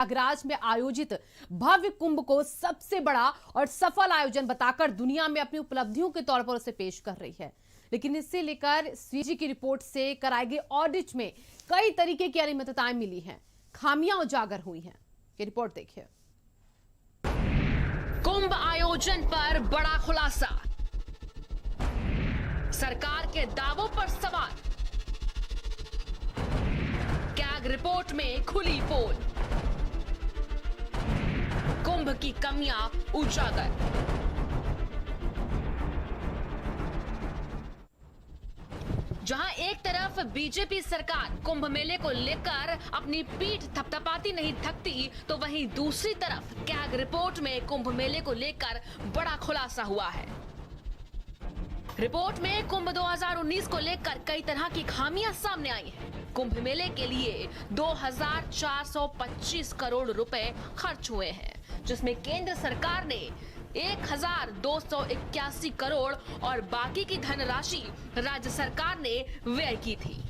प्रयागराज में आयोजित भव्य कुंभ को सबसे बड़ा और सफल आयोजन बताकर दुनिया में अपनी उपलब्धियों के तौर पर उसे पेश कर रही है। लेकिन इससे लेकर सीएजी की रिपोर्ट से कराए गए ऑडिट में कई तरीके की अनियमितताएं मिली हैं, खामियां उजागर हुई हैं। ये रिपोर्ट देखिए। कुंभ आयोजन पर बड़ा खुलासा, सरकार के दावों पर सवाल, कैग रिपोर्ट में खुली पोल, कुंभ की कमियां उजागर। जहां एक तरफ बीजेपी सरकार कुंभ मेले को लेकर अपनी पीठ थपथपाती नहीं थकती, तो वहीं दूसरी तरफ कैग रिपोर्ट में कुंभ मेले को लेकर बड़ा खुलासा हुआ है। रिपोर्ट में कुंभ 2019 को लेकर कई तरह की खामियां सामने आई हैं। कुंभ मेले के लिए 2425 करोड़ रुपए खर्च हुए हैं, जिसमें केंद्र सरकार ने 1281 करोड़ और बाकी की धनराशि राज्य सरकार ने व्यय की थी।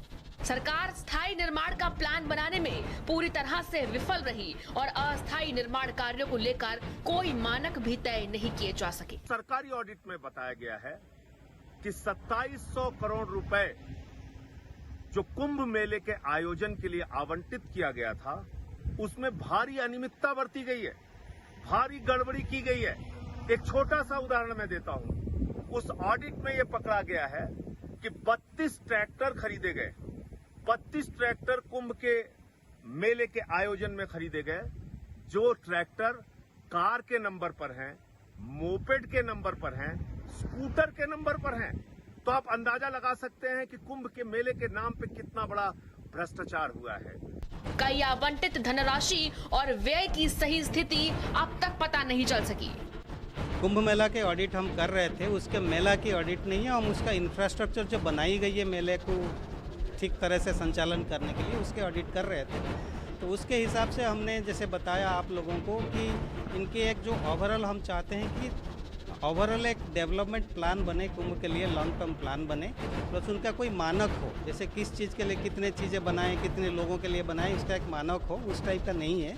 सरकार स्थायी निर्माण का प्लान बनाने में पूरी तरह से विफल रही और अस्थायी निर्माण कार्यों को लेकर कोई मानक भी तय नहीं किए जा सके। सरकारी ऑडिट में बताया गया है कि 2700 करोड़ रुपए जो कुंभ मेले के आयोजन के लिए आवंटित किया गया था, उसमें भारी अनियमितता बरती गई है, भारी गड़बड़ी की गई है। एक छोटा सा उदाहरण मैं देता हूं। उस ऑडिट में यह पकड़ा गया है कि 32 ट्रैक्टर खरीदे गए। 32 ट्रैक्टर कुंभ के मेले के आयोजन में खरीदे गए। जो ट्रैक्टर कार के नंबर पर हैं, मोपेड के नंबर पर हैं, स्कूटर के नंबर पर हैं, तो आप अंदाजा लगा सकते हैं कि कुंभ के मेले के नाम पे कितना बड़ा भ्रष्टाचार हुआ है। कई आवंटित धनराशि और व्यय की सही स्थिति अब तक पता नहीं चल सकी। कुंभ मेला के ऑडिट हम कर रहे थे, उसके मेला की ऑडिट नहीं है। हम उसका इंफ्रास्ट्रक्चर जो बनाई गई है मेले को ठीक तरह से संचालन करने के लिए, उसके ऑडिट कर रहे थे। तो उसके हिसाब से हमने जैसे बताया आप लोगों को कि इनके एक जो ओवरऑल हम चाहते हैं कि ओवरऑल एक डेवलपमेंट प्लान बने, कुंभ के लिए लॉन्ग टर्म प्लान बने, प्लस उनका कोई मानक हो, जैसे किस चीज़ के लिए कितने चीज़ें बनाएं, कितने लोगों के लिए बनाएं, उसका एक मानक हो। उस टाइप का नहीं है।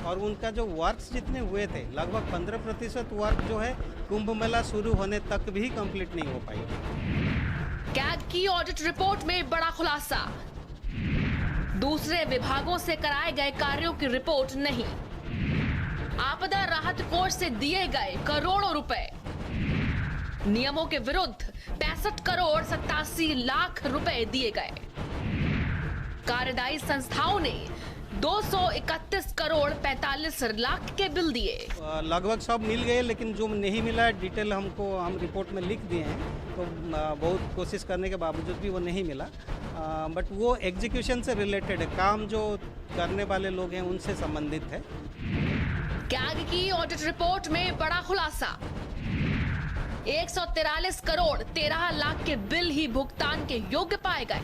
और उनका जो वर्क्स जितने हुए थे, लगभग 15% वर्क जो है कुंभ मेला शुरू होने तक भी कंप्लीट नहीं हो पाई। कैग की ऑडिट रिपोर्ट में बड़ा खुलासा, दूसरे विभागों से कराए गए कार्यों की रिपोर्ट नहीं, आपदा राहत कोष से दिए गए करोड़ों रुपए, नियमों के विरुद्ध 65 करोड़ 87 लाख रुपए दिए गए, कार्यदायी संस्थाओं ने 231 करोड़ 45 लाख के बिल दिए। लगभग सब मिल गए, लेकिन जो नहीं मिला है डिटेल हमको हम रिपोर्ट में लिख दिए हैं। तो बहुत कोशिश करने के बावजूद भी वो नहीं मिला। बट वो एग्जीक्यूशन से रिलेटेड है, काम जो करने वाले लोग हैं उनसे संबंधित है। कैग की ऑडिट रिपोर्ट में बड़ा खुलासा, 143 करोड़ 13 लाख के बिल ही भुगतान के योग्य पाए गए।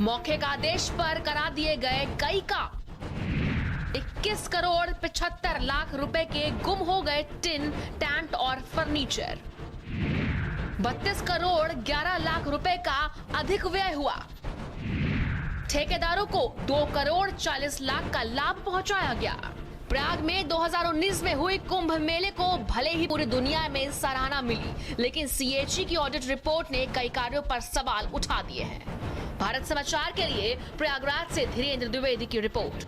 मौके का आदेश पर करा दिए गए कई काम, 21 करोड़ 75 लाख रुपए के गुम हो गए टिन, टैंट और फर्नीचर। 32 करोड़ 11 लाख रुपए का अधिक व्यय हुआ। ठेकेदारों को 2 करोड़ 40 लाख का लाभ पहुंचाया गया। प्रयाग में 2019 में हुए कुंभ मेले को भले ही पूरी दुनिया में सराहना मिली, लेकिन सीएजी की ऑडिट रिपोर्ट ने कई कार्यों पर सवाल उठा दिए हैं। भारत समाचार के लिए प्रयागराज से धीरेन्द्र द्विवेदी की रिपोर्ट।